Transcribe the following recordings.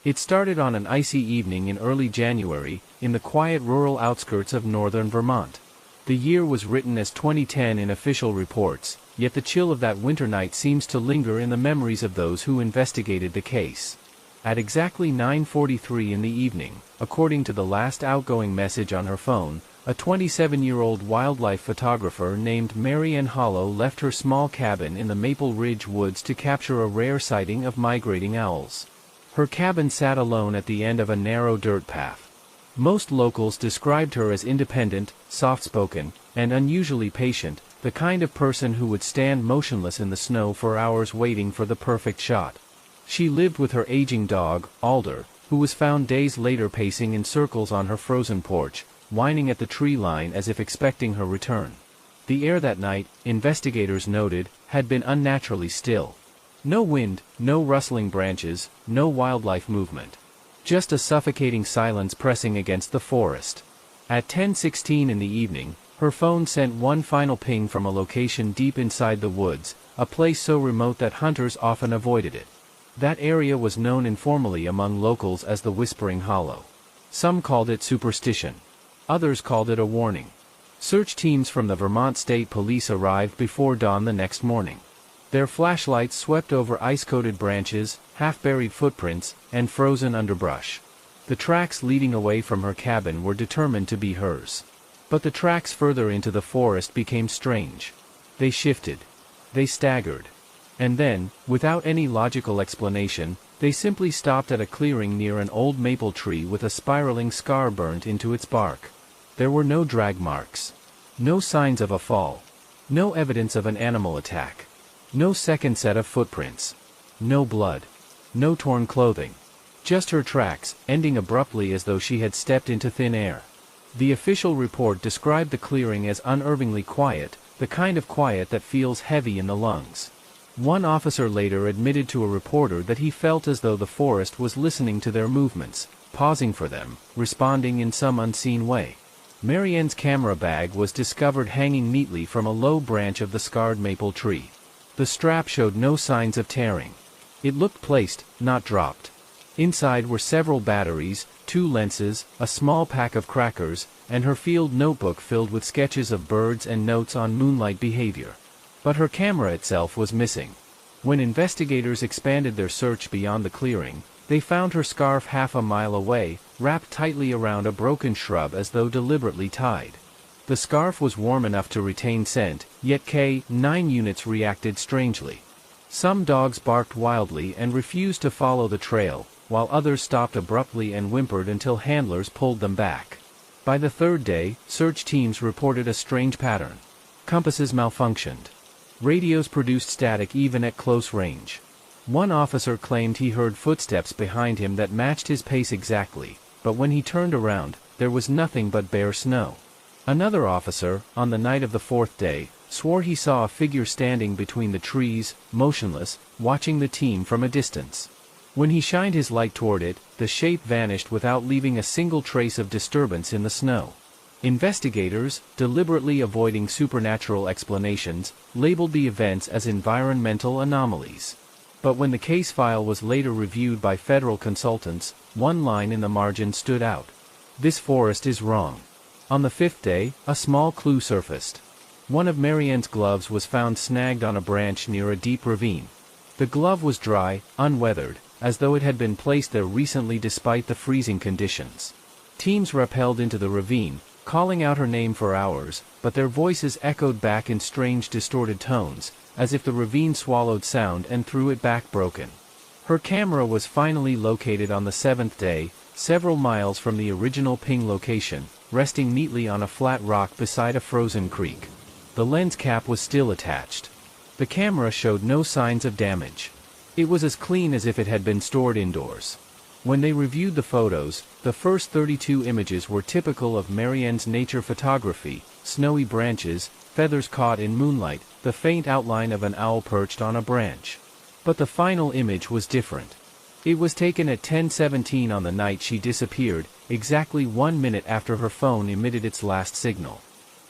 It started on an icy evening in early January, in the quiet rural outskirts of northern Vermont. The year was written as 2010 in official reports, yet the chill of that winter night seems to linger in the memories of those who investigated the case. At exactly 9:43 in the evening, according to the last outgoing message on her phone, a 27-year-old wildlife photographer named Mary Ann Hollow left her small cabin in the Maple Ridge woods to capture a rare sighting of migrating owls. Her cabin sat alone at the end of a narrow dirt path. Most locals described her as independent, soft-spoken, and unusually patient, the kind of person who would stand motionless in the snow for hours waiting for the perfect shot. She lived with her aging dog, Alder, who was found days later pacing in circles on her frozen porch, whining at the tree line as if expecting her return. The air that night, investigators noted, had been unnaturally still. No wind, no rustling branches, no wildlife movement. Just a suffocating silence pressing against the forest. At 10:16 in the evening, her phone sent one final ping from a location deep inside the woods, a place so remote that hunters often avoided it. That area was known informally among locals as the Whispering Hollow. Some called it superstition. Others called it a warning. Search teams from the Vermont State Police arrived before dawn the next morning. Their flashlights swept over ice-coated branches, half-buried footprints, and frozen underbrush. The tracks leading away from her cabin were determined to be hers. But the tracks further into the forest became strange. They shifted. They staggered. And then, without any logical explanation, they simply stopped at a clearing near an old maple tree with a spiraling scar burnt into its bark. There were no drag marks. No signs of a fall. No evidence of an animal attack. No second set of footprints. No blood. No torn clothing. Just her tracks, ending abruptly as though she had stepped into thin air. The official report described the clearing as unnervingly quiet, the kind of quiet that feels heavy in the lungs. One officer later admitted to a reporter that he felt as though the forest was listening to their movements, pausing for them, responding in some unseen way. Mary Ann's camera bag was discovered hanging neatly from a low branch of the scarred maple tree. The strap showed no signs of tearing. It looked placed, not dropped. Inside were several batteries, 2 lenses, a small pack of crackers, and her field notebook filled with sketches of birds and notes on moonlight behavior. But her camera itself was missing. When investigators expanded their search beyond the clearing, they found her scarf half a mile away, wrapped tightly around a broken shrub as though deliberately tied. The scarf was warm enough to retain scent, yet K-9 units reacted strangely. Some dogs barked wildly and refused to follow the trail, while others stopped abruptly and whimpered until handlers pulled them back. By the third day, search teams reported a strange pattern. Compasses malfunctioned. Radios produced static even at close range. One officer claimed he heard footsteps behind him that matched his pace exactly, but when he turned around, there was nothing but bare snow. Another officer, on the night of the 4th day, swore he saw a figure standing between the trees, motionless, watching the team from a distance. When he shined his light toward it, the shape vanished without leaving a single trace of disturbance in the snow. Investigators, deliberately avoiding supernatural explanations, labeled the events as environmental anomalies. But when the case file was later reviewed by federal consultants, one line in the margin stood out. This forest is wrong. On the 5th day, a small clue surfaced. One of Mary Ann's gloves was found snagged on a branch near a deep ravine. The glove was dry, unweathered, as though it had been placed there recently despite the freezing conditions. Teams rappelled into the ravine, calling out her name for hours, but their voices echoed back in strange distorted tones, as if the ravine swallowed sound and threw it back broken. Her camera was finally located on the 7th day, several miles from the original ping location, resting neatly on a flat rock beside a frozen creek. The lens cap was still attached. The camera showed no signs of damage. It was as clean as if it had been stored indoors. When they reviewed the photos, the first 32 images were typical of Mary Ann's nature photography: snowy branches, feathers caught in moonlight, the faint outline of an owl perched on a branch. But the final image was different. It was taken at 10:17 on the night she disappeared, exactly 1 minute after her phone emitted its last signal.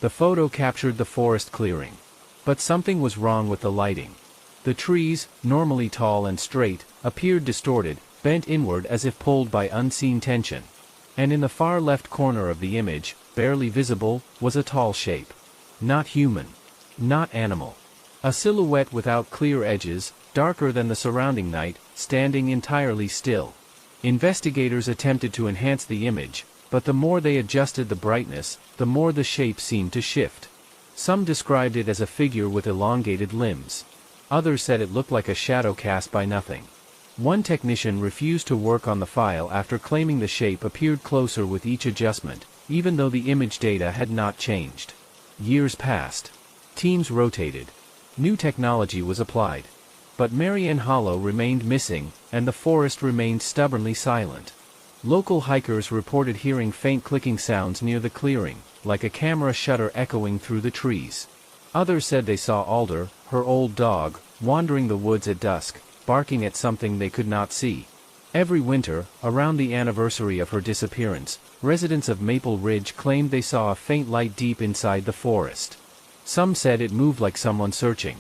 The photo captured the forest clearing. But something was wrong with the lighting. The trees, normally tall and straight, appeared distorted, bent inward as if pulled by unseen tension. And in the far left corner of the image, barely visible, was a tall shape. Not human. Not animal. A silhouette without clear edges, darker than the surrounding night, standing entirely still. Investigators attempted to enhance the image, but the more they adjusted the brightness, the more the shape seemed to shift. Some described it as a figure with elongated limbs. Others said it looked like a shadow cast by nothing. One technician refused to work on the file after claiming the shape appeared closer with each adjustment, even though the image data had not changed. Years passed. Teams rotated. New technology was applied. But Marianne Hollow remained missing, and the forest remained stubbornly silent. Local hikers reported hearing faint clicking sounds near the clearing, like a camera shutter echoing through the trees. Others said they saw Alder, her old dog, wandering the woods at dusk, barking at something they could not see. Every winter, around the anniversary of her disappearance, residents of Maple Ridge claimed they saw a faint light deep inside the forest. Some said it moved like someone searching.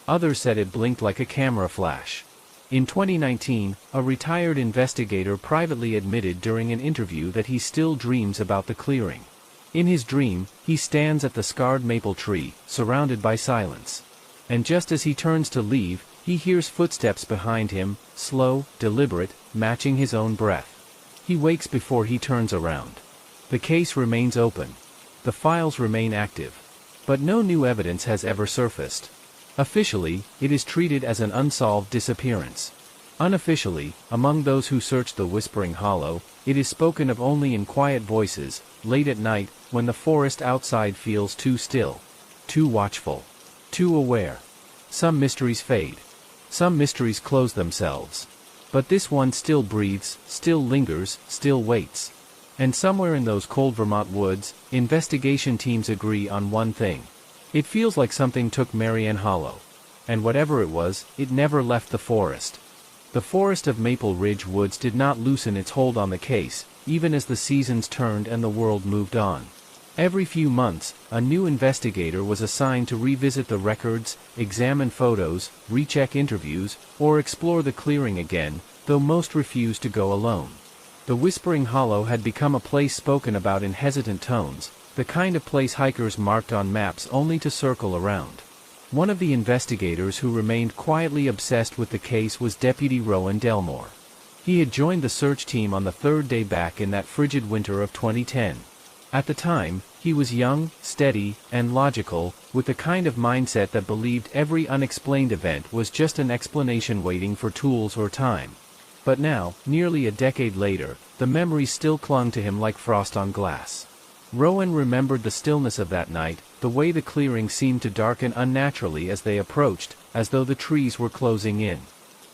Others said it blinked like a camera flash. In 2019, a retired investigator privately admitted during an interview that he still dreams about the clearing. In his dream, he stands at the scarred maple tree, surrounded by silence. And just as he turns to leave, he hears footsteps behind him, slow, deliberate, matching his own breath. He wakes before he turns around. The case remains open. The files remain active. But no new evidence has ever surfaced. Officially, it is treated as an unsolved disappearance. Unofficially, among those who search the Whispering Hollow, it is spoken of only in quiet voices, late at night, when the forest outside feels too still, too watchful, too aware. Some mysteries fade. Some mysteries close themselves. But this one still breathes, still lingers, still waits. And somewhere in those cold Vermont woods, investigation teams agree on one thing. It feels like something took Marianne Hollow. And whatever it was, it never left the forest. The forest of Maple Ridge Woods did not loosen its hold on the case, even as the seasons turned and the world moved on. Every few months, a new investigator was assigned to revisit the records, examine photos, recheck interviews, or explore the clearing again, though most refused to go alone. The Whispering Hollow had become a place spoken about in hesitant tones, the kind of place hikers marked on maps only to circle around. One of the investigators who remained quietly obsessed with the case was Deputy Rowan Delmore. He had joined the search team on the third day back in that frigid winter of 2010. At the time, he was young, steady, and logical, with the kind of mindset that believed every unexplained event was just an explanation waiting for tools or time. But now, nearly a decade later, the memories still clung to him like frost on glass. Rowan remembered the stillness of that night, the way the clearing seemed to darken unnaturally as they approached, as though the trees were closing in.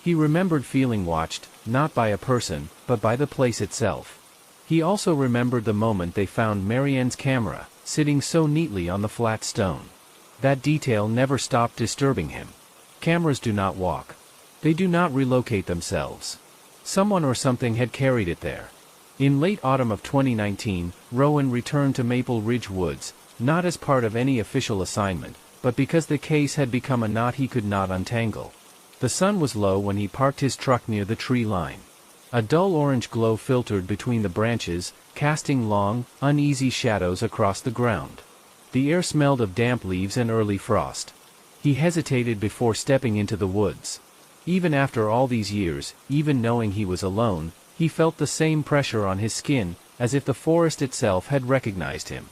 He remembered feeling watched, not by a person, but by the place itself. He also remembered the moment they found Marianne's camera, sitting so neatly on the flat stone. That detail never stopped disturbing him. Cameras do not walk. They do not relocate themselves. Someone or something had carried it there. In late autumn of 2019, Rowan returned to Maple Ridge Woods, not as part of any official assignment, but because the case had become a knot he could not untangle. The sun was low when he parked his truck near the tree line. A dull orange glow filtered between the branches, casting long, uneasy shadows across the ground. The air smelled of damp leaves and early frost. He hesitated before stepping into the woods. Even after all these years, even knowing he was alone, he felt the same pressure on his skin, as if the forest itself had recognized him.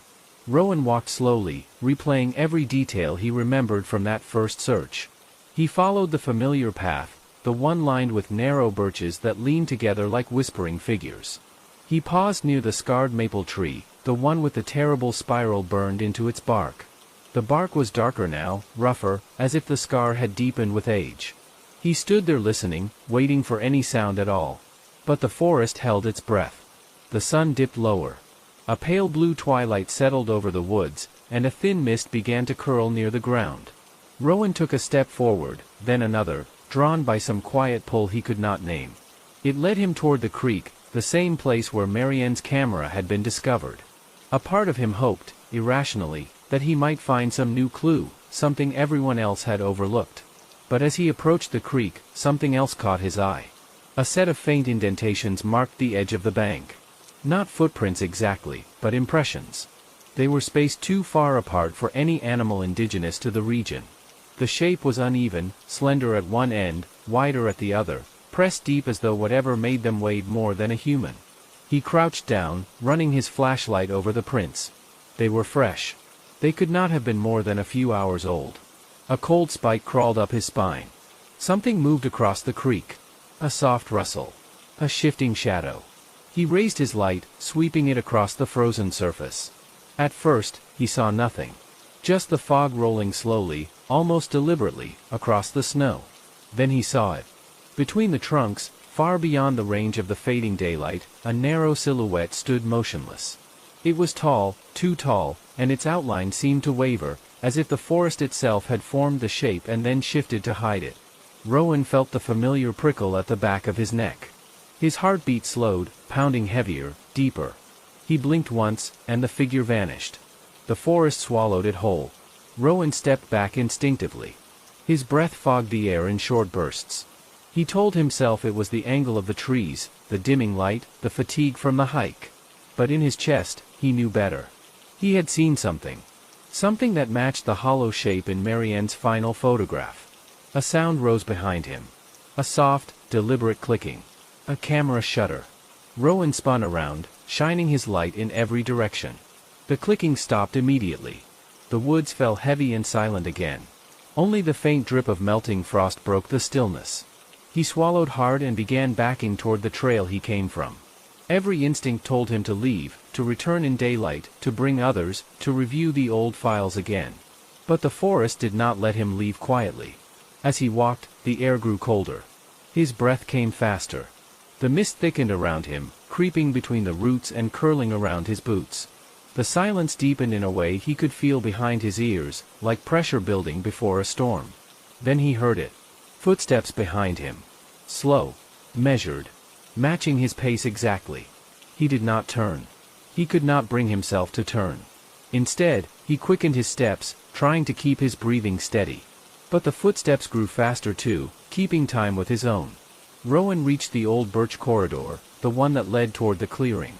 Rowan walked slowly, replaying every detail he remembered from that first search. He followed the familiar path, the one lined with narrow birches that leaned together like whispering figures. He paused near the scarred maple tree, the one with the terrible spiral burned into its bark. The bark was darker now, rougher, as if the scar had deepened with age. He stood there listening, waiting for any sound at all. But the forest held its breath. The sun dipped lower. A pale blue twilight settled over the woods, and a thin mist began to curl near the ground. Rowan took a step forward, then another, drawn by some quiet pull he could not name. It led him toward the creek, the same place where Marianne's camera had been discovered. A part of him hoped, irrationally, that he might find some new clue, something everyone else had overlooked. But as he approached the creek, something else caught his eye. A set of faint indentations marked the edge of the bank. Not footprints exactly, but impressions. They were spaced too far apart for any animal indigenous to the region. The shape was uneven, slender at one end, wider at the other, pressed deep as though whatever made them weighed more than a human. He crouched down, running his flashlight over the prints. They were fresh. They could not have been more than a few hours old. A cold spike crawled up his spine. Something moved across the creek. A soft rustle. A shifting shadow. He raised his light, sweeping it across the frozen surface. At first, he saw nothing. Just the fog rolling slowly, almost deliberately, across the snow. Then he saw it. Between the trunks, far beyond the range of the fading daylight, a narrow silhouette stood motionless. It was tall, too tall, and its outline seemed to waver, as if the forest itself had formed the shape and then shifted to hide it. Rowan felt the familiar prickle at the back of his neck. His heartbeat slowed, pounding heavier, deeper. He blinked once, and the figure vanished. The forest swallowed it whole. Rowan stepped back instinctively. His breath fogged the air in short bursts. He told himself it was the angle of the trees, the dimming light, the fatigue from the hike. But in his chest, he knew better. He had seen something. Something that matched the hollow shape in Marianne's final photograph. A sound rose behind him. A soft, deliberate clicking. A camera shutter. Rowan spun around, shining his light in every direction. The clicking stopped immediately. The woods fell heavy and silent again. Only the faint drip of melting frost broke the stillness. He swallowed hard and began backing toward the trail he came from. Every instinct told him to leave, to return in daylight, to bring others, to review the old files again. But the forest did not let him leave quietly. As he walked, the air grew colder. His breath came faster. The mist thickened around him, creeping between the roots and curling around his boots. The silence deepened in a way he could feel behind his ears, like pressure building before a storm. Then he heard it. Footsteps behind him. Slow. Measured. Matching his pace exactly. He did not turn. He could not bring himself to turn. Instead, he quickened his steps, trying to keep his breathing steady. But the footsteps grew faster too, keeping time with his own. Rowan reached the old birch corridor, the one that led toward the clearing.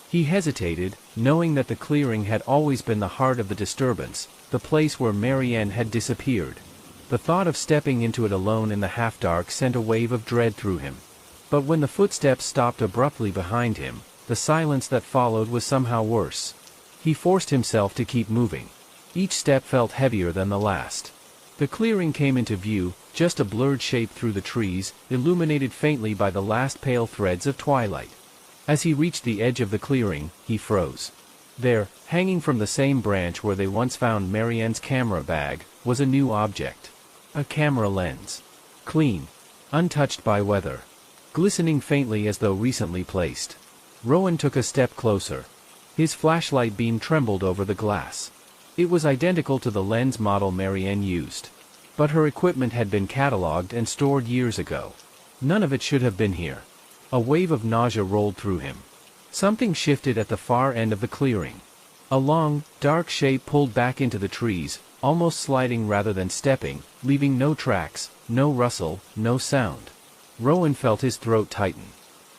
He hesitated, knowing that the clearing had always been the heart of the disturbance, the place where Marianne had disappeared. The thought of stepping into it alone in the half-dark sent a wave of dread through him. But when the footsteps stopped abruptly behind him, the silence that followed was somehow worse. He forced himself to keep moving. Each step felt heavier than the last. The clearing came into view, just a blurred shape through the trees, illuminated faintly by the last pale threads of twilight. As he reached the edge of the clearing, he froze. There, hanging from the same branch where they once found Marianne's camera bag, was a new object. A camera lens. Clean. Untouched by weather. Glistening faintly as though recently placed. Rowan took a step closer. His flashlight beam trembled over the glass. It was identical to the lens model Marianne used. But her equipment had been catalogued and stored years ago. None of it should have been here. A wave of nausea rolled through him. Something shifted at the far end of the clearing. A long, dark shape pulled back into the trees, almost sliding rather than stepping, leaving no tracks, no rustle, no sound. Rowan felt his throat tighten.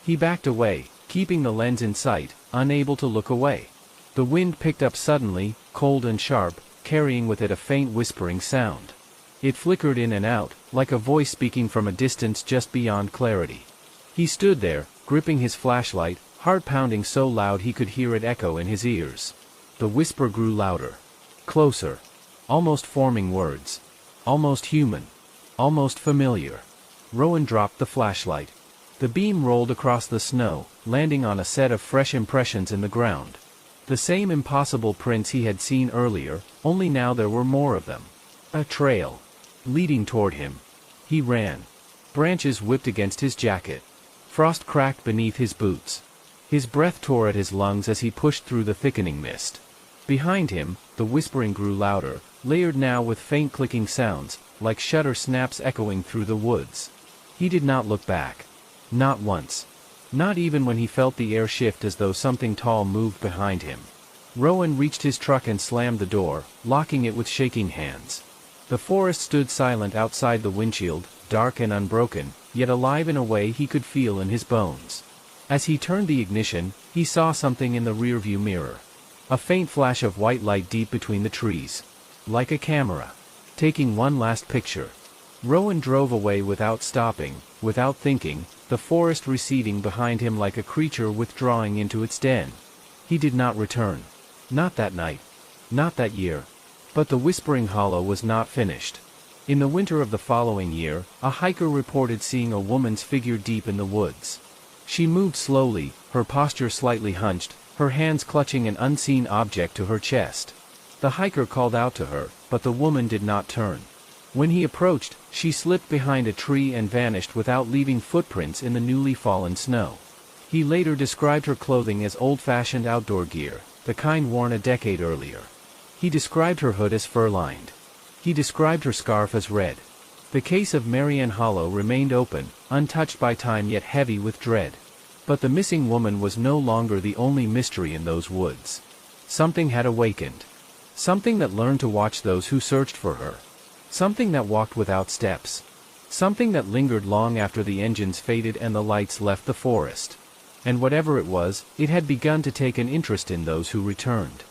He backed away, keeping the lens in sight, unable to look away. The wind picked up suddenly, cold and sharp, carrying with it a faint whispering sound. It flickered in and out, like a voice speaking from a distance just beyond clarity. He stood there, gripping his flashlight, heart pounding so loud he could hear it echo in his ears. The whisper grew louder. Closer. Almost forming words. Almost human. Almost familiar. Rowan dropped the flashlight. The beam rolled across the snow, landing on a set of fresh impressions in the ground. The same impossible prints he had seen earlier, only now there were more of them. A trail. Leading toward him. He ran. Branches whipped against his jacket. Frost cracked beneath his boots. His breath tore at his lungs as he pushed through the thickening mist. Behind him, the whispering grew louder, layered now with faint clicking sounds, like shutter snaps echoing through the woods. He did not look back. Not once. Not even when he felt the air shift as though something tall moved behind him. Rowan reached his truck and slammed the door, locking it with shaking hands. The forest stood silent outside the windshield, dark and unbroken, yet alive in a way he could feel in his bones. As he turned the ignition, he saw something in the rearview mirror. A faint flash of white light deep between the trees. Like a camera. Taking one last picture. Rowan drove away without stopping, without thinking, the forest receding behind him like a creature withdrawing into its den. He did not return. Not that night. Not that year. But the Whispering Hollow was not finished. In the winter of the following year, a hiker reported seeing a woman's figure deep in the woods. She moved slowly, her posture slightly hunched, her hands clutching an unseen object to her chest. The hiker called out to her, but the woman did not turn. When he approached, she slipped behind a tree and vanished without leaving footprints in the newly fallen snow. He later described her clothing as old-fashioned outdoor gear, the kind worn a decade earlier. He described her hood as fur-lined. He described her scarf as red. The case of Marianne Hollow remained open, untouched by time yet heavy with dread. But the missing woman was no longer the only mystery in those woods. Something had awakened. Something that learned to watch those who searched for her. Something that walked without steps. Something that lingered long after the engines faded and the lights left the forest. And whatever it was, it had begun to take an interest in those who returned.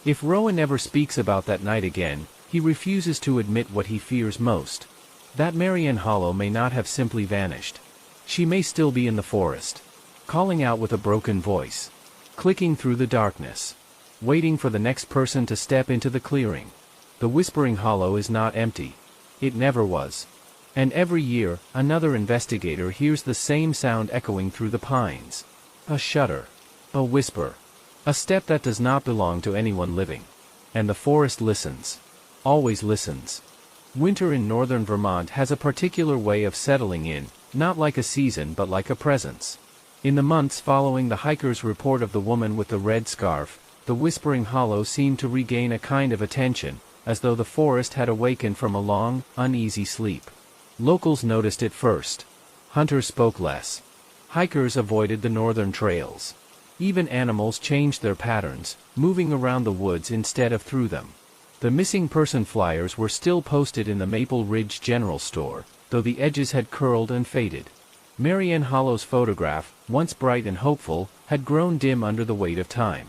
If Rowan ever speaks about that night again, he refuses to admit what he fears most. That Marianne Hollow may not have simply vanished. She may still be in the forest. Calling out with a broken voice. Clicking through the darkness. Waiting for the next person to step into the clearing. The Whispering Hollow is not empty. It never was. And every year, another investigator hears the same sound echoing through the pines. A shudder. A whisper. A step that does not belong to anyone living. And the forest listens. Always listens. Winter in northern Vermont has a particular way of settling in, not like a season but like a presence. In the months following the hiker's report of the woman with the red scarf, the Whispering Hollow seemed to regain a kind of attention, as though the forest had awakened from a long, uneasy sleep. Locals noticed it first. Hunters spoke less. Hikers avoided the northern trails. Even animals changed their patterns, moving around the woods instead of through them. The missing person flyers were still posted in the Maple Ridge General Store, though the edges had curled and faded. Marianne Hollow's photograph, once bright and hopeful, had grown dim under the weight of time.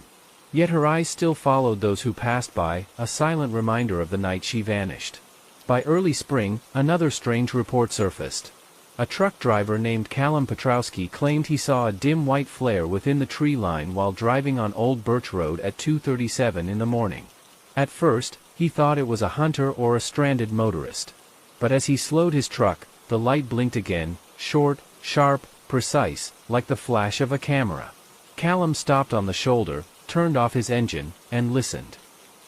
Yet her eyes still followed those who passed by, a silent reminder of the night she vanished. By early spring, another strange report surfaced. A truck driver named Callum Petrowski claimed he saw a dim white flare within the tree line while driving on Old Birch Road at 2:37 in the morning. At first, he thought it was a hunter or a stranded motorist. But as he slowed his truck, the light blinked again, short, sharp, precise, like the flash of a camera. Callum stopped on the shoulder, turned off his engine, and listened.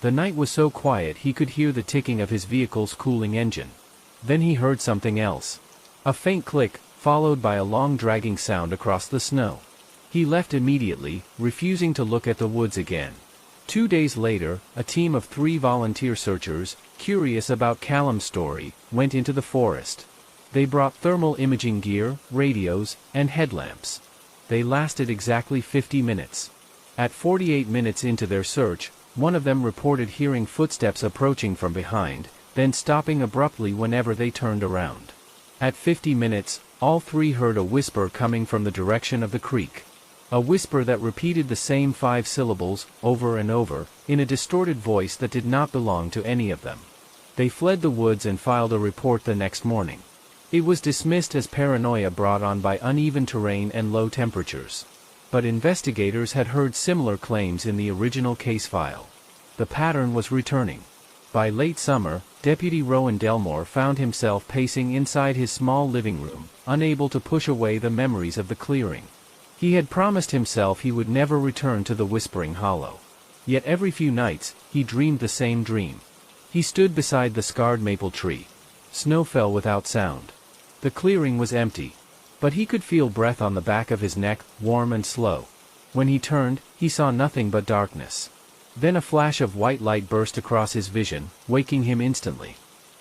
The night was so quiet he could hear the ticking of his vehicle's cooling engine. Then he heard something else. A faint click, followed by a long dragging sound across the snow. He left immediately, refusing to look at the woods again. 2 days later, a team of 3 volunteer searchers, curious about Callum's story, went into the forest. They brought thermal imaging gear, radios, and headlamps. They lasted exactly 50 minutes. At 48 minutes into their search, one of them reported hearing footsteps approaching from behind, then stopping abruptly whenever they turned around. At 50 minutes, all 3 heard a whisper coming from the direction of the creek. A whisper that repeated the same 5 syllables, over and over, in a distorted voice that did not belong to any of them. They fled the woods and filed a report the next morning. It was dismissed as paranoia brought on by uneven terrain and low temperatures. But investigators had heard similar claims in the original case file. The pattern was returning. By late summer, Deputy Rowan Delmore found himself pacing inside his small living room, unable to push away the memories of the clearing. He had promised himself he would never return to the Whispering Hollow. Yet every few nights, he dreamed the same dream. He stood beside the scarred maple tree. Snow fell without sound. The clearing was empty. But he could feel breath on the back of his neck, warm and slow. When he turned, he saw nothing but darkness. Then a flash of white light burst across his vision, waking him instantly.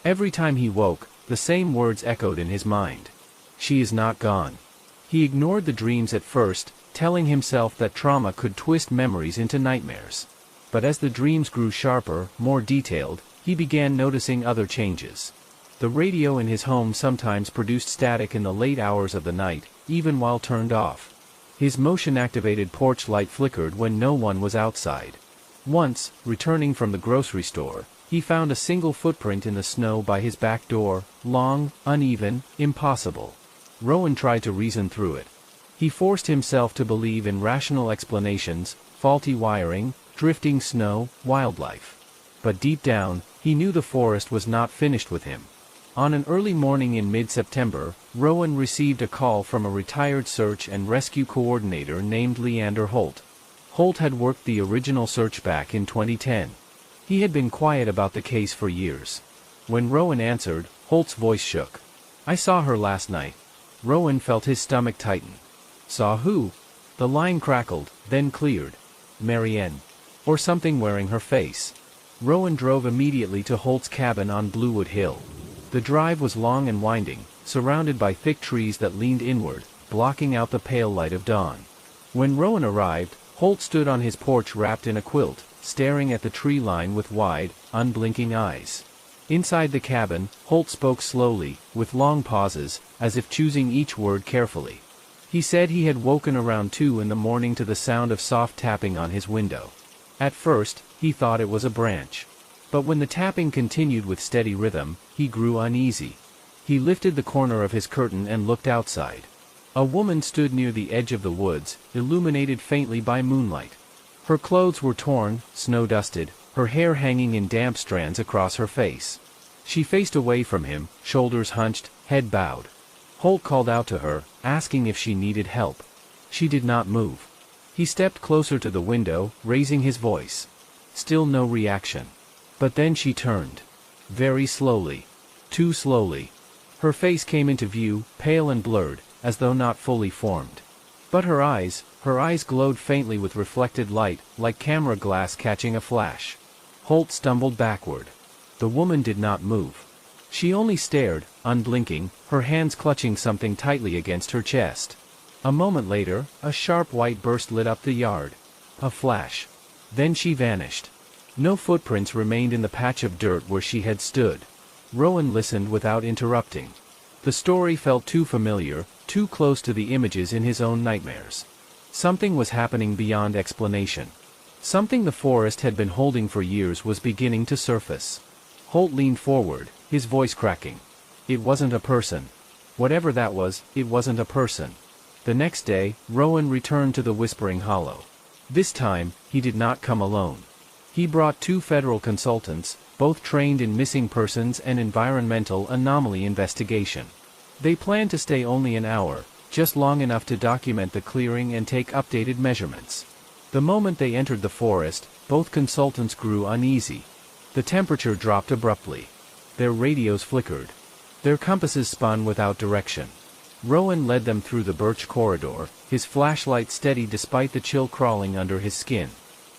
Every time he woke, the same words echoed in his mind. She is not gone. He ignored the dreams at first, telling himself that trauma could twist memories into nightmares. But as the dreams grew sharper, more detailed, he began noticing other changes. The radio in his home sometimes produced static in the late hours of the night, even while turned off. His motion-activated porch light flickered when no one was outside. Once, returning from the grocery store, he found a single footprint in the snow by his back door, long, uneven, impossible. Rowan tried to reason through it. He forced himself to believe in rational explanations, faulty wiring, drifting snow, wildlife. But deep down, he knew the forest was not finished with him. On an early morning in mid-September, Rowan received a call from a retired search and rescue coordinator named Leander Holt. Holt had worked the original search back in 2010. He had been quiet about the case for years. When Rowan answered, Holt's voice shook. "I saw her last night." Rowan felt his stomach tighten. "Saw who?" The line crackled, then cleared. "Marianne. Or something wearing her face." Rowan drove immediately to Holt's cabin on Bluewood Hill. The drive was long and winding, surrounded by thick trees that leaned inward, blocking out the pale light of dawn. When Rowan arrived, Holt stood on his porch wrapped in a quilt, staring at the tree line with wide, unblinking eyes. Inside the cabin, Holt spoke slowly, with long pauses, as if choosing each word carefully. He said he had woken around 2 in the morning to the sound of soft tapping on his window. At first, he thought it was a branch. But when the tapping continued with steady rhythm, he grew uneasy. He lifted the corner of his curtain and looked outside. A woman stood near the edge of the woods, illuminated faintly by moonlight. Her clothes were torn, snow-dusted, her hair hanging in damp strands across her face. She faced away from him, shoulders hunched, head bowed. Holt called out to her, asking if she needed help. She did not move. He stepped closer to the window, raising his voice. Still no reaction. But then she turned. Very slowly. Too slowly. Her face came into view, pale and blurred, as though not fully formed. But her eyes glowed faintly with reflected light, like camera glass catching a flash. Holt stumbled backward. The woman did not move. She only stared, unblinking, her hands clutching something tightly against her chest. A moment later, a sharp white burst lit up the yard. A flash. Then she vanished. No footprints remained in the patch of dirt where she had stood. Rowan listened without interrupting. The story felt too familiar, too close to the images in his own nightmares. Something was happening beyond explanation. Something the forest had been holding for years was beginning to surface. Holt leaned forward, his voice cracking. It wasn't a person. Whatever that was, it wasn't a person. The next day, Rowan returned to the Whispering Hollow. This time, he did not come alone. He brought 2 federal consultants, both trained in missing persons and environmental anomaly investigation. They planned to stay only an hour, just long enough to document the clearing and take updated measurements. The moment they entered the forest, both consultants grew uneasy. The temperature dropped abruptly. Their radios flickered. Their compasses spun without direction. Rowan led them through the birch corridor, his flashlight steady despite the chill crawling under his skin.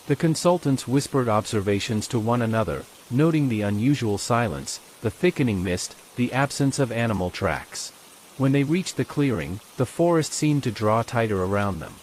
The consultants whispered observations to one another, noting the unusual silence, the thickening mist, the absence of animal tracks. When they reached the clearing, the forest seemed to draw tighter around them.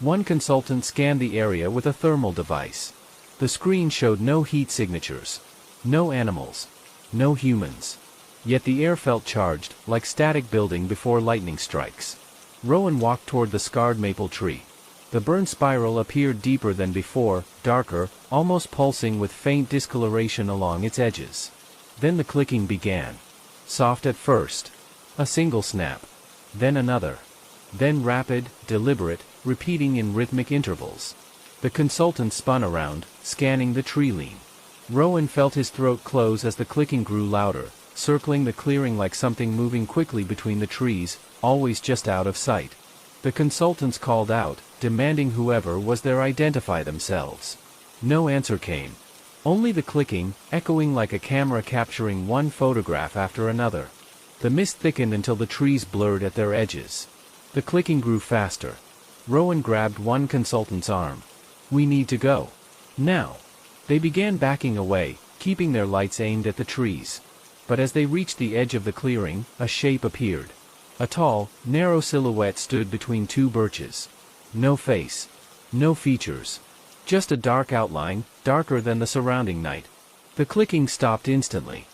One consultant scanned the area with a thermal device. The screen showed no heat signatures. No animals. No humans. Yet the air felt charged, like static building before lightning strikes. Rowan walked toward the scarred maple tree. The burn spiral appeared deeper than before, darker, almost pulsing with faint discoloration along its edges. Then the clicking began. Soft at first. A single snap. Then another. Then rapid, deliberate, repeating in rhythmic intervals. The consultant spun around, scanning the tree line. Rowan felt his throat close as the clicking grew louder, circling the clearing like something moving quickly between the trees, always just out of sight. The consultants called out, demanding whoever was there identify themselves. No answer came. Only the clicking, echoing like a camera capturing one photograph after another. The mist thickened until the trees blurred at their edges. The clicking grew faster. Rowan grabbed one consultant's arm. "We need to go. Now." They began backing away, keeping their lights aimed at the trees. But as they reached the edge of the clearing, a shape appeared. A tall, narrow silhouette stood between 2 birches. No face. No features. Just a dark outline, darker than the surrounding night. The clicking stopped instantly.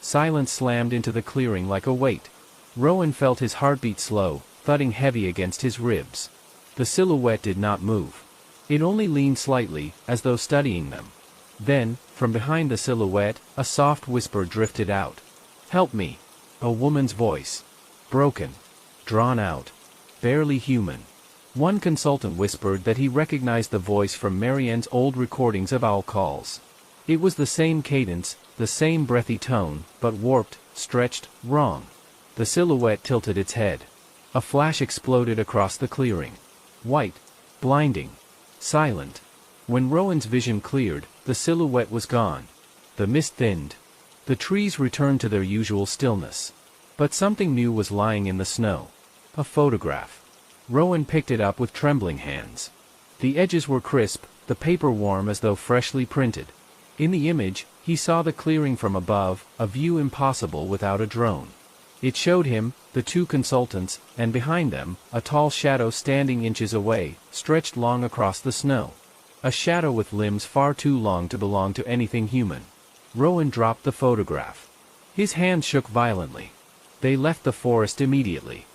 Silence slammed into the clearing like a weight. Rowan felt his heartbeat slow, thudding heavy against his ribs. The silhouette did not move. It only leaned slightly, as though studying them. Then, from behind the silhouette, a soft whisper drifted out. "Help me." A woman's voice. Broken. Drawn out. Barely human. One consultant whispered that he recognized the voice from Marianne's old recordings of owl calls. It was the same cadence, the same breathy tone, but warped, stretched, wrong. The silhouette tilted its head. A flash exploded across the clearing. White. Blinding. Silent. When Rowan's vision cleared, the silhouette was gone. The mist thinned. The trees returned to their usual stillness. But something new was lying in the snow. A photograph. Rowan picked it up with trembling hands. The edges were crisp, the paper warm as though freshly printed. In the image, he saw the clearing from above, a view impossible without a drone. It showed him, the two consultants, and behind them, a tall shadow standing inches away, stretched long across the snow. A shadow with limbs far too long to belong to anything human. Rowan dropped the photograph. His hands shook violently. They left the forest immediately.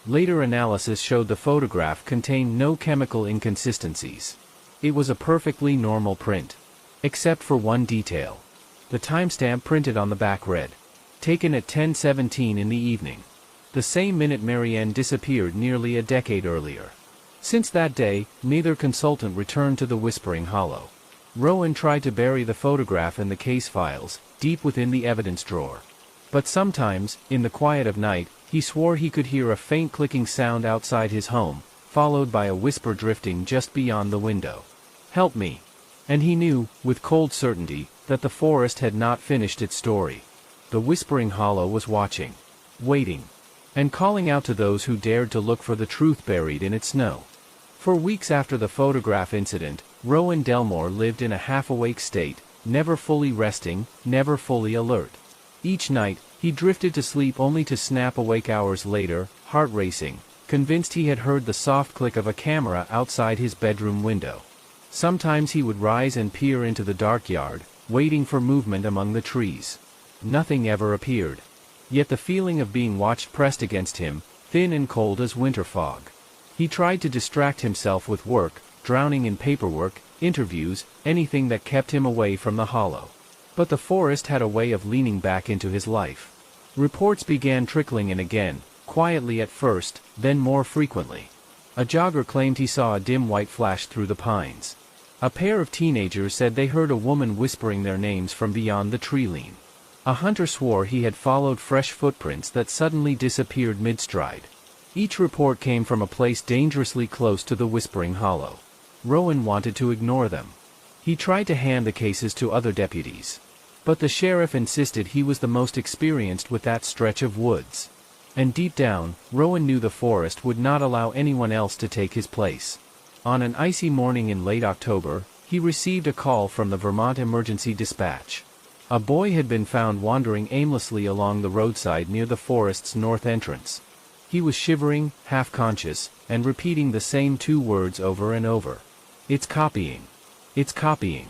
Later analysis showed the photograph contained no chemical inconsistencies. It was a perfectly normal print. Except for one detail. The timestamp printed on the back read, "Taken at 10:17 in the evening." The same minute Marianne disappeared nearly a decade earlier. Since that day, neither consultant returned to the Whispering Hollow. Rowan tried to bury the photograph in the case files, deep within the evidence drawer. But sometimes, in the quiet of night, he swore he could hear a faint clicking sound outside his home, followed by a whisper drifting just beyond the window. "Help me." And he knew, with cold certainty, that the forest had not finished its story. The Whispering Hollow was watching. Waiting. And calling out to those who dared to look for the truth buried in its snow. For weeks after the photograph incident, Rowan Delmore lived in a half-awake state, never fully resting, never fully alert. Each night, he drifted to sleep only to snap awake hours later, heart racing, convinced he had heard the soft click of a camera outside his bedroom window. Sometimes he would rise and peer into the dark yard, waiting for movement among the trees. Nothing ever appeared. Yet the feeling of being watched pressed against him, thin and cold as winter fog. He tried to distract himself with work, drowning in paperwork, interviews, anything that kept him away from the hollow. But the forest had a way of leaning back into his life. Reports began trickling in again, quietly at first, then more frequently. A jogger claimed he saw a dim white flash through the pines. A pair of teenagers said they heard a woman whispering their names from beyond the tree line. A hunter swore he had followed fresh footprints that suddenly disappeared mid-stride. Each report came from a place dangerously close to the Whispering Hollow. Rowan wanted to ignore them. He tried to hand the cases to other deputies. But the sheriff insisted he was the most experienced with that stretch of woods. And deep down, Rowan knew the forest would not allow anyone else to take his place. On an icy morning in late October, he received a call from the Vermont Emergency Dispatch. A boy had been found wandering aimlessly along the roadside near the forest's north entrance. He was shivering, half-conscious, and repeating the same two words over and over. "It's copying. It's copying."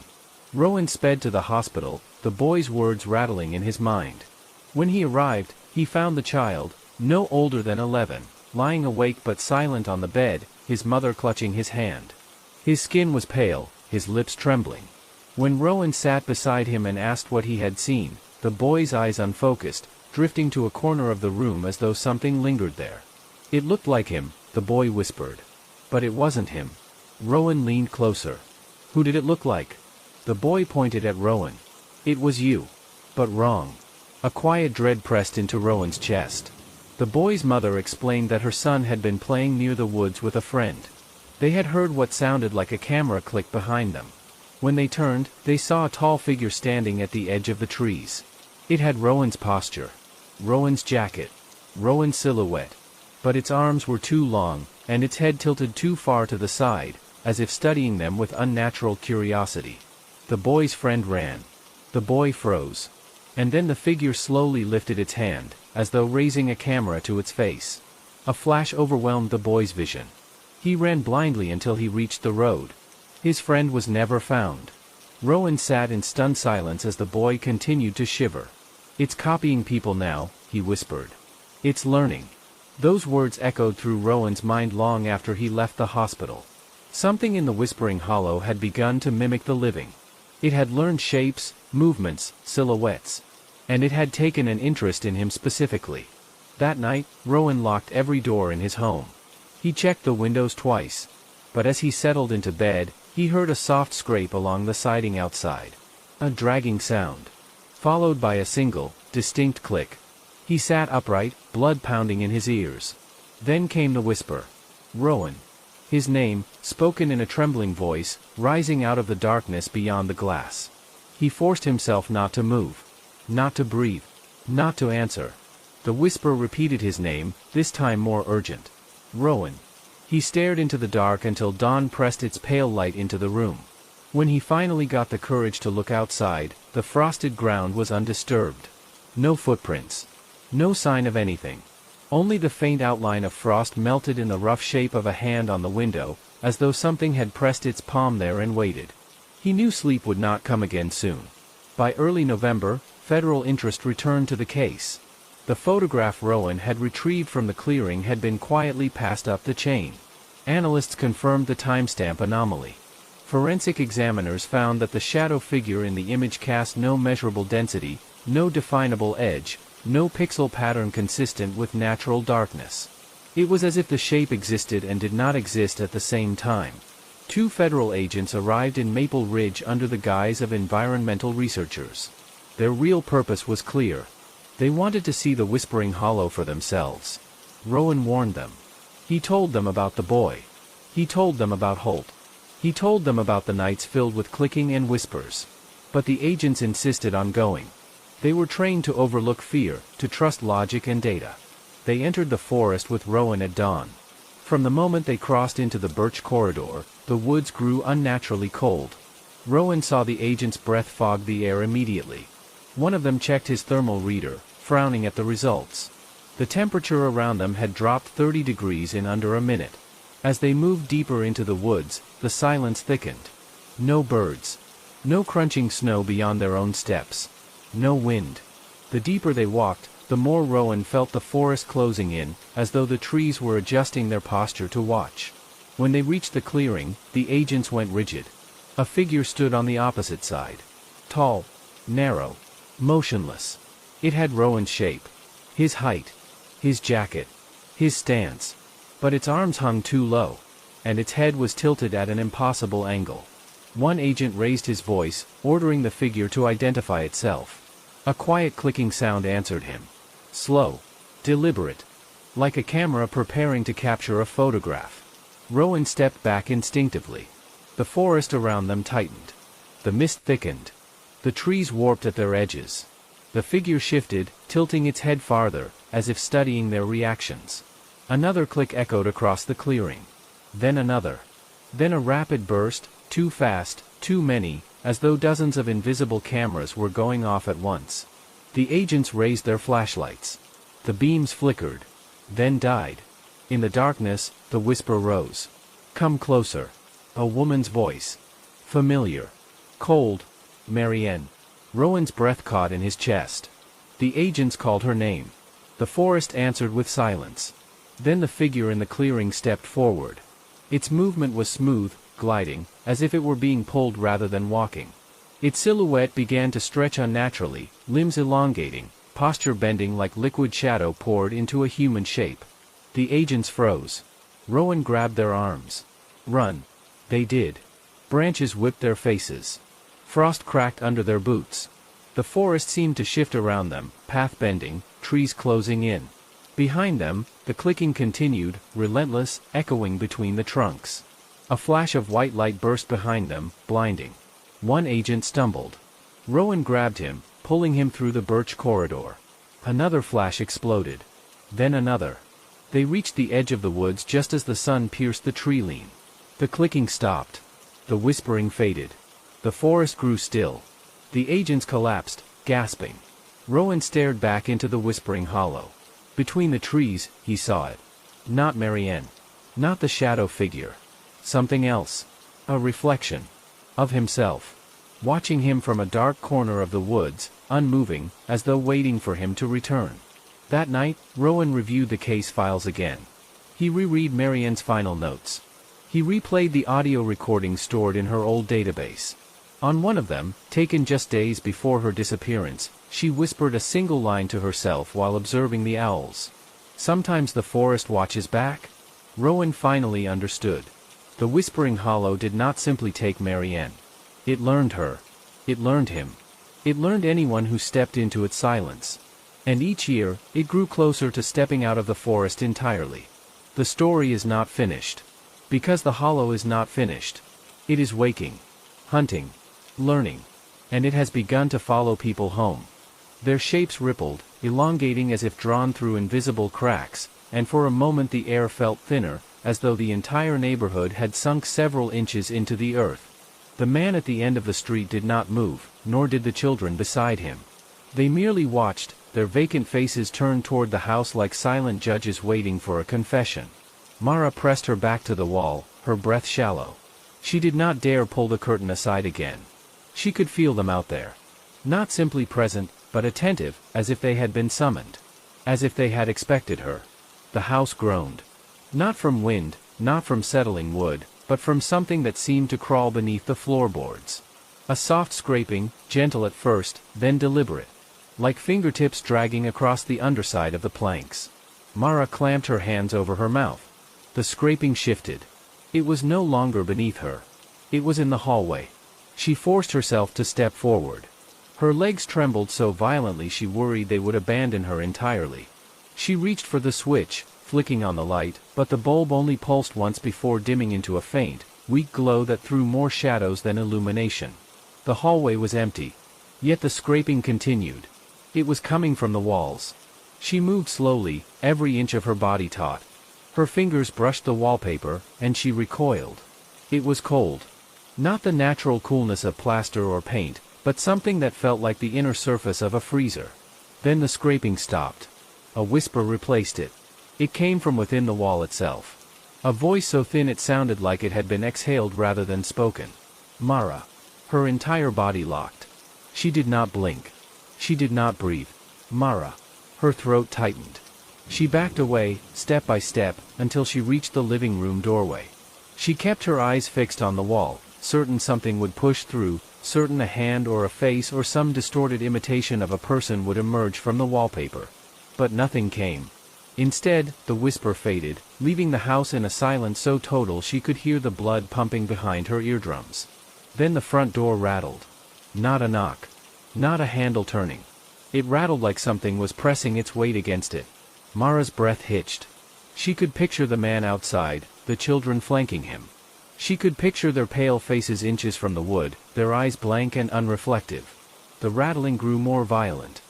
Rowan sped to the hospital, the boy's words rattling in his mind. When he arrived, he found the child, no older than 11, lying awake but silent on the bed, his mother clutching his hand. His skin was pale, his lips trembling. When Rowan sat beside him and asked what he had seen, the boy's eyes unfocused, drifting to a corner of the room as though something lingered there. "It looked like him," the boy whispered. "But it wasn't him." Rowan leaned closer. "Who did it look like?" The boy pointed at Rowan. "It was you." "But wrong." A quiet dread pressed into Rowan's chest. The boy's mother explained that her son had been playing near the woods with a friend. They had heard what sounded like a camera click behind them. When they turned, they saw a tall figure standing at the edge of the trees. It had Rowan's posture. Rowan's jacket. Rowan's silhouette. But its arms were too long, and its head tilted too far to the side, as if studying them with unnatural curiosity. The boy's friend ran. The boy froze. And then the figure slowly lifted its hand, as though raising a camera to its face. A flash overwhelmed the boy's vision. He ran blindly until he reached the road. His friend was never found. Rowan sat in stunned silence as the boy continued to shiver. "It's copying people now," he whispered. "It's learning." Those words echoed through Rowan's mind long after he left the hospital. Something in the whispering hollow had begun to mimic the living. It had learned shapes, movements, silhouettes. And it had taken an interest in him specifically. That night, Rowan locked every door in his home. He checked the windows twice. But as he settled into bed, he heard a soft scrape along the siding outside. A dragging sound. Followed by a single, distinct click. He sat upright, blood pounding in his ears. Then came the whisper. Rowan. His name, spoken in a trembling voice, rising out of the darkness beyond the glass. He forced himself not to move. Not to breathe. Not to answer. The whisper repeated his name, this time more urgent. Rowan. He stared into the dark until dawn pressed its pale light into the room. When he finally got the courage to look outside, the frosted ground was undisturbed. No footprints. No sign of anything. Only the faint outline of frost melted in the rough shape of a hand on the window, as though something had pressed its palm there and waited. He knew sleep would not come again soon. By early November, federal interest returned to the case. The photograph Rowan had retrieved from the clearing had been quietly passed up the chain. Analysts confirmed the timestamp anomaly. Forensic examiners found that the shadow figure in the image cast no measurable density, no definable edge, no pixel pattern consistent with natural darkness. It was as if the shape existed and did not exist at the same time. 2 federal agents arrived in Maple Ridge under the guise of environmental researchers. Their real purpose was clear. They wanted to see the whispering hollow for themselves. Rowan warned them. He told them about the boy. He told them about Holt. He told them about the nights filled with clicking and whispers. But the agents insisted on going. They were trained to overlook fear, to trust logic and data. They entered the forest with Rowan at dawn. From the moment they crossed into the birch corridor, the woods grew unnaturally cold. Rowan saw the agent's breath fog the air immediately. One of them checked his thermal reader, frowning at the results. The temperature around them had dropped 30 degrees in under a minute. As they moved deeper into the woods, the silence thickened. No birds. No crunching snow beyond their own steps. No wind. The deeper they walked, the more Rowan felt the forest closing in, as though the trees were adjusting their posture to watch. When they reached the clearing, the agents went rigid. A figure stood on the opposite side. Tall. Narrow. Motionless. It had Rowan's shape. His height. His jacket. His stance. But its arms hung too low. And its head was tilted at an impossible angle. One agent raised his voice, ordering the figure to identify itself. A quiet clicking sound answered him. Slow. Deliberate. Like a camera preparing to capture a photograph. Rowan stepped back instinctively. The forest around them tightened. The mist thickened. The trees warped at their edges. The figure shifted, tilting its head farther, as if studying their reactions. Another click echoed across the clearing. Then another. Then a rapid burst, too fast, too many, as though dozens of invisible cameras were going off at once. The agents raised their flashlights. The beams flickered. Then died. In the darkness, the whisper rose. Come closer. A woman's voice. Familiar. Cold. Marianne. Rowan's breath caught in his chest. The agents called her name. The forest answered with silence. Then the figure in the clearing stepped forward. Its movement was smooth, gliding, as if it were being pulled rather than walking. Its silhouette began to stretch unnaturally, limbs elongating, posture bending like liquid shadow poured into a human shape. The agents froze. Rowan grabbed their arms. Run. They did. Branches whipped their faces. Frost cracked under their boots. The forest seemed to shift around them, path bending, trees closing in. Behind them, the clicking continued, relentless, echoing between the trunks. A flash of white light burst behind them, blinding. One agent stumbled. Rowan grabbed him, pulling him through the birch corridor. Another flash exploded. Then another. They reached the edge of the woods just as the sun pierced the tree lean. The clicking stopped. The whispering faded. The forest grew still. The agents collapsed, gasping. Rowan stared back into the whispering hollow. Between the trees, he saw it. Not Marianne. Not the shadow figure. Something else. A reflection. Of himself. watching him from a dark corner of the woods, unmoving, as though waiting for him to return. That night, Rowan reviewed the case files again. He reread Marianne's final notes. He replayed the audio recordings stored in her old database. On one of them, taken just days before her disappearance, she whispered a single line to herself while observing the owls. "Sometimes the forest watches back." Rowan finally understood. The whispering hollow did not simply take Marianne. It learned her. It learned him. It learned anyone who stepped into its silence. And each year, it grew closer to stepping out of the forest entirely. The story is not finished. Because the hollow is not finished. It is waking, hunting, learning. And it has begun to follow people home. Their shapes rippled, elongating as if drawn through invisible cracks, and for a moment the air felt thinner, as though the entire neighborhood had sunk several inches into the earth. The man at the end of the street did not move, nor did the children beside him. They merely watched, their vacant faces turned toward the house like silent judges waiting for a confession. Mara pressed her back to the wall, her breath shallow. She did not dare pull the curtain aside again. She could feel them out there. Not simply present, but attentive, as if they had been summoned. As if they had expected her. The house groaned. Not from wind, not from settling wood, but from something that seemed to crawl beneath the floorboards. A soft scraping, gentle at first, then deliberate. Like fingertips dragging across the underside of the planks. Mara clamped her hands over her mouth. The scraping shifted. It was no longer beneath her. It was in the hallway. She forced herself to step forward. Her legs trembled so violently she worried they would abandon her entirely. She reached for the switch, flicking on the light, but the bulb only pulsed once before dimming into a faint, weak glow that threw more shadows than illumination. The hallway was empty. Yet the scraping continued. It was coming from the walls. She moved slowly, every inch of her body taut. Her fingers brushed the wallpaper, and she recoiled. It was cold. Not the natural coolness of plaster or paint, but something that felt like the inner surface of a freezer. Then the scraping stopped. A whisper replaced it. It came from within the wall itself. A voice so thin it sounded like it had been exhaled rather than spoken. Mara. Her entire body locked. She did not blink. She did not breathe. Mara. Her throat tightened. She backed away, step by step, until she reached the living room doorway. She kept her eyes fixed on the wall, certain something would push through, certain a hand or a face or some distorted imitation of a person would emerge from the wallpaper. But nothing came. Instead, the whisper faded, leaving the house in a silence so total she could hear the blood pumping behind her eardrums. Then the front door rattled. Not a knock. Not a handle turning. It rattled like something was pressing its weight against it. Mara's breath hitched. She could picture the man outside, the children flanking him. She could picture their pale faces inches from the wood, their eyes blank and unreflective. The rattling grew more violent.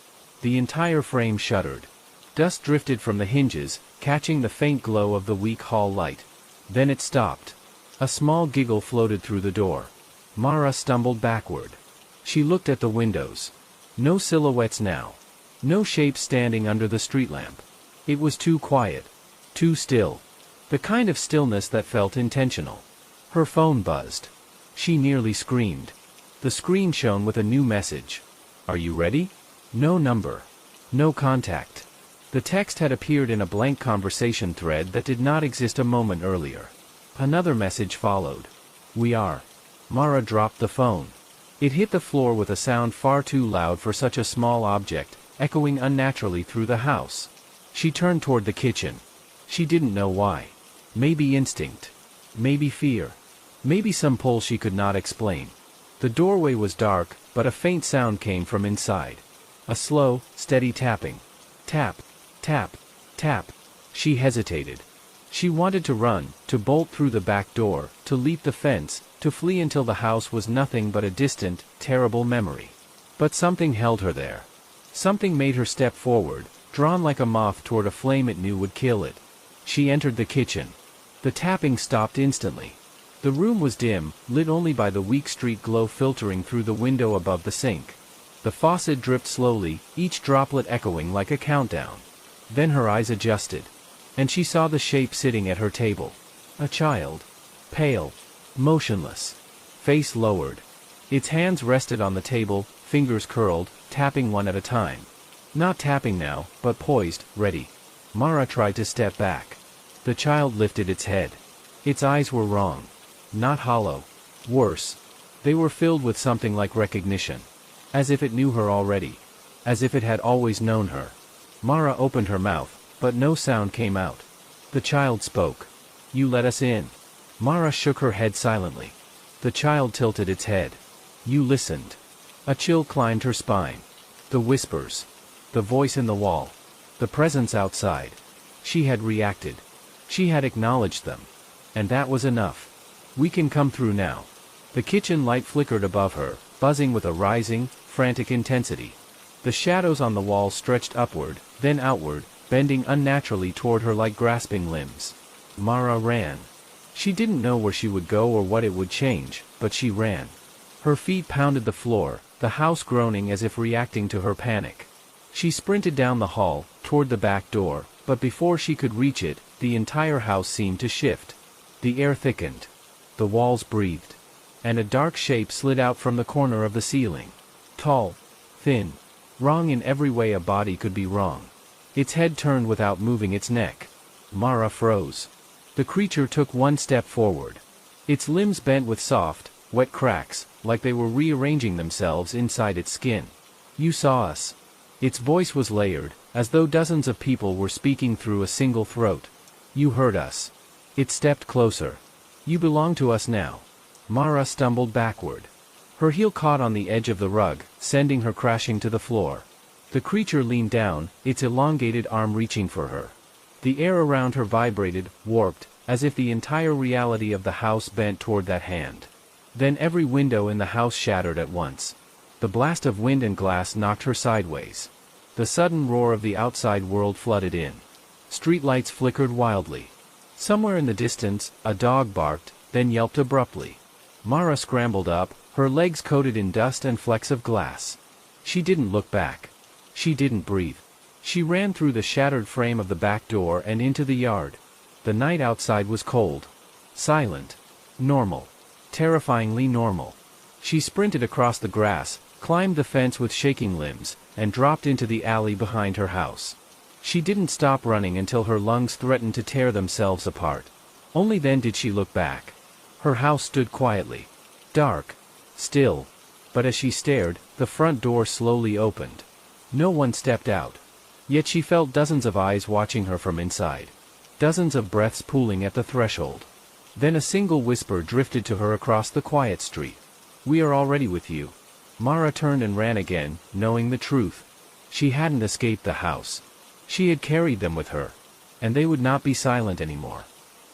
The entire frame shuddered. Dust drifted from the hinges, catching the faint glow of the weak hall light. Then it stopped. A small giggle floated through the door. Mara stumbled backward. She looked at the windows. No silhouettes now. No shapes standing under the street lamp. It was too quiet. Too still. The kind of stillness that felt intentional. Her phone buzzed. She nearly screamed. The screen shone with a new message. "Are you ready?" No number. No contact. The text had appeared in a blank conversation thread that did not exist a moment earlier. Another message followed. "We are." Mara dropped the phone. It hit the floor with a sound far too loud for such a small object, echoing unnaturally through the house. She turned toward the kitchen. She didn't know why. Maybe instinct. Maybe fear. Maybe some pull she could not explain. The doorway was dark, but a faint sound came from inside. A slow, steady tapping. Tap, tap, tap. She hesitated. She wanted to run, to bolt through the back door, to leap the fence, to flee until the house was nothing but a distant, terrible memory. But something held her there. Something made her step forward, drawn like a moth toward a flame it knew would kill it. She entered the kitchen. The tapping stopped instantly. The room was dim, lit only by the weak street glow filtering through the window above the sink. The faucet dripped slowly, each droplet echoing like a countdown. Then her eyes adjusted. And she saw the shape sitting at her table. A child. Pale. Motionless. Face lowered. Its hands rested on the table, fingers curled, tapping one at a time. Not tapping now, but poised, ready. Mara tried to step back. The child lifted its head. Its eyes were wrong. Not hollow. Worse. They were filled with something like recognition. As if it knew her already. As if it had always known her. Mara opened her mouth, but no sound came out. The child spoke. "You let us in." Mara shook her head silently. The child tilted its head. "You listened." A chill climbed her spine. The whispers. The voice in the wall. The presence outside. She had reacted. She had acknowledged them. And that was enough. "We can come through now." The kitchen light flickered above her, buzzing with a rising, frantic intensity. The shadows on the wall stretched upward, then outward, bending unnaturally toward her like grasping limbs. Mara ran. She didn't know where she would go or what it would change, but she ran. Her feet pounded the floor, the house groaning as if reacting to her panic. She sprinted down the hall, toward the back door, but before she could reach it, the entire house seemed to shift. The air thickened. The walls breathed. And a dark shape slid out from the corner of the ceiling. Tall. Thin. Wrong in every way a body could be wrong. Its head turned without moving its neck. Mara froze. The creature took one step forward. Its limbs bent with soft, wet cracks, like they were rearranging themselves inside its skin. "You saw us." Its voice was layered, as though dozens of people were speaking through a single throat. "You heard us." It stepped closer. "You belong to us now." Mara stumbled backward. Her heel caught on the edge of the rug, sending her crashing to the floor. The creature leaned down, its elongated arm reaching for her. The air around her vibrated, warped, as if the entire reality of the house bent toward that hand. Then every window in the house shattered at once. The blast of wind and glass knocked her sideways. The sudden roar of the outside world flooded in. Streetlights flickered wildly. Somewhere in the distance, a dog barked, then yelped abruptly. Mara scrambled up, her legs coated in dust and flecks of glass. She didn't look back. She didn't breathe. She ran through the shattered frame of the back door and into the yard. The night outside was cold. Silent. Normal. Terrifyingly normal. She sprinted across the grass, climbed the fence with shaking limbs, and dropped into the alley behind her house. She didn't stop running until her lungs threatened to tear themselves apart. Only then did she look back. Her house stood quietly. Dark. Still. But as she stared, the front door slowly opened. No one stepped out. Yet she felt dozens of eyes watching her from inside. Dozens of breaths pooling at the threshold. Then a single whisper drifted to her across the quiet street. "We are already with you." Mara turned and ran again, knowing the truth. She hadn't escaped the house. She had carried them with her. And they would not be silent anymore.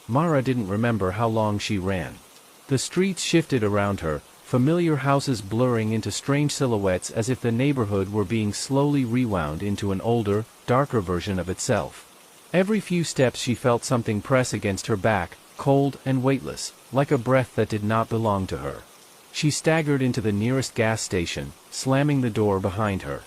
Mara didn't remember how long she ran. The streets shifted around her, familiar houses blurring into strange silhouettes as if the neighborhood were being slowly rewound into an older, darker version of itself. Every few steps she felt something press against her back, cold and weightless, like a breath that did not belong to her. She staggered into the nearest gas station, slamming the door behind her.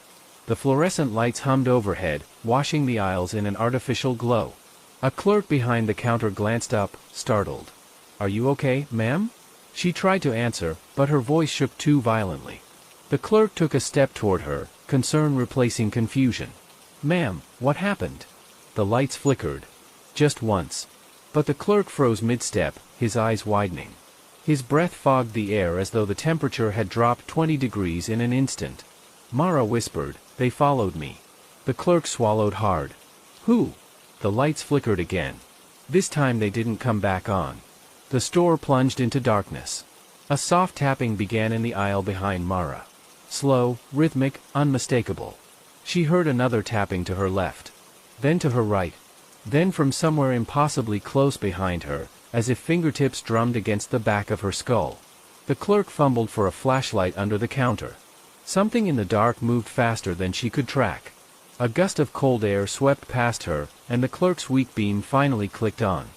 The fluorescent lights hummed overhead, washing the aisles in an artificial glow. A clerk behind the counter glanced up, startled. "Are you okay, ma'am?" She tried to answer, but her voice shook too violently. The clerk took a step toward her, concern replacing confusion. "Ma'am, what happened?" The lights flickered. Just once. But the clerk froze mid-step, his eyes widening. His breath fogged the air as though the temperature had dropped 20 degrees in an instant. Mara whispered, "They followed me." The clerk swallowed hard. "Who?" The lights flickered again. This time they didn't come back on. The store plunged into darkness. A soft tapping began in the aisle behind Mara. Slow, rhythmic, unmistakable. She heard another tapping to her left. Then to her right. Then from somewhere impossibly close behind her, as if fingertips drummed against the back of her skull. The clerk fumbled for a flashlight under the counter. Something in the dark moved faster than she could track. A gust of cold air swept past her, and the clerk's weak beam finally clicked on.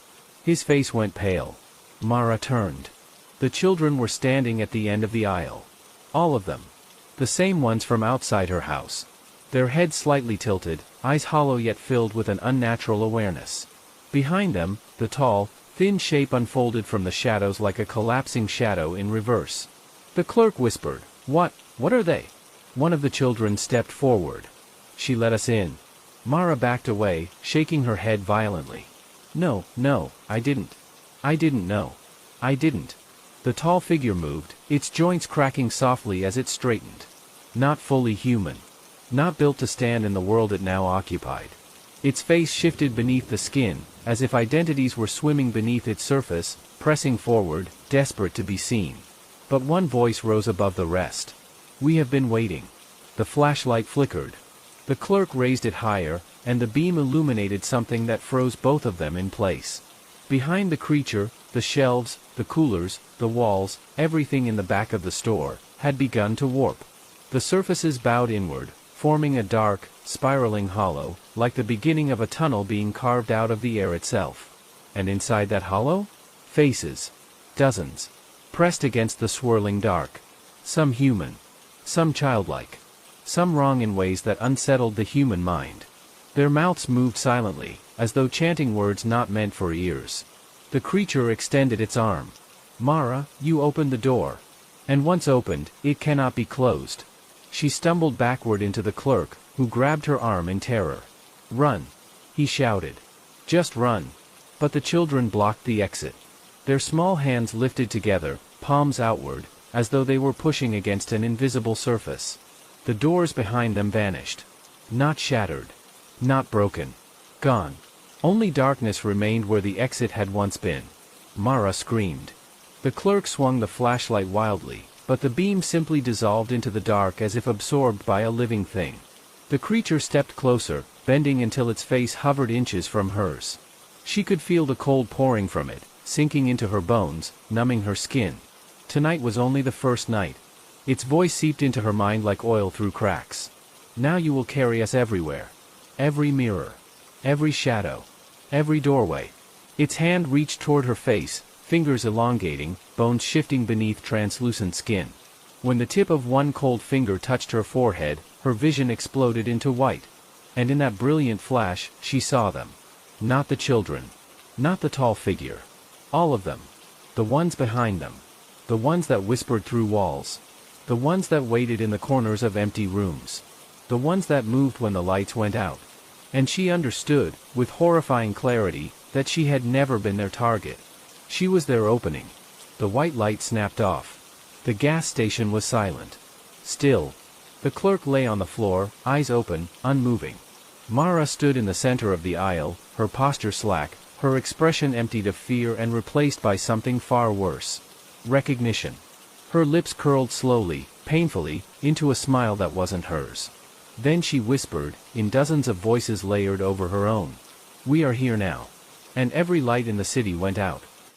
His face went pale. Mara turned. The children were standing at the end of the aisle. All of them. The same ones from outside her house. Their heads slightly tilted, eyes hollow yet filled with an unnatural awareness. Behind them, the tall, thin shape unfolded from the shadows like a collapsing shadow in reverse. The clerk whispered, What are they? One of the children stepped forward. She let us in. Mara backed away, shaking her head violently. No, I didn't. I didn't know. I didn't. The tall figure moved, its joints cracking softly as it straightened. Not fully human. Not built to stand in the world it now occupied. Its face shifted beneath the skin, as if identities were swimming beneath its surface, pressing forward, desperate to be seen. But one voice rose above the rest. We have been waiting. The flashlight flickered. The clerk raised it higher, and the beam illuminated something that froze both of them in place. Behind the creature, the shelves, the coolers, the walls, everything in the back of the store, had begun to warp. The surfaces bowed inward, forming a dark, spiraling hollow, like the beginning of a tunnel being carved out of the air itself. And inside that hollow? Faces. Dozens. Pressed against the swirling dark. Some human. Some childlike. Some wrong in ways that unsettled the human mind. Their mouths moved silently, as though chanting words not meant for ears. The creature extended its arm. Mara, you opened the door. And once opened, it cannot be closed. She stumbled backward into the clerk, who grabbed her arm in terror. Run! He shouted. Just run! But the children blocked the exit. Their small hands lifted together, palms outward, as though they were pushing against an invisible surface. The doors behind them vanished. Not shattered. Not broken. Gone. Only darkness remained where the exit had once been. Mara screamed. The clerk swung the flashlight wildly, but the beam simply dissolved into the dark as if absorbed by a living thing. The creature stepped closer, bending until its face hovered inches from hers. She could feel the cold pouring from it, sinking into her bones, numbing her skin. Tonight was only the first night. Its voice seeped into her mind like oil through cracks. Now you will carry us everywhere. Every mirror. Every shadow. Every doorway. Its hand reached toward her face, fingers elongating, bones shifting beneath translucent skin. When the tip of one cold finger touched her forehead, her vision exploded into white. And in that brilliant flash, she saw them. Not the children. Not the tall figure. All of them. The ones behind them. The ones that whispered through walls. The ones that waited in the corners of empty rooms. The ones that moved when the lights went out. And she understood, with horrifying clarity, that she had never been their target. She was their opening. The white light snapped off. The gas station was silent. Still. The clerk lay on the floor, eyes open, unmoving. Mara stood in the center of the aisle, her posture slack, her expression emptied of fear and replaced by something far worse. Recognition. Her lips curled slowly, painfully, into a smile that wasn't hers. Then she whispered, in dozens of voices layered over her own. We are here now. And every light in the city went out.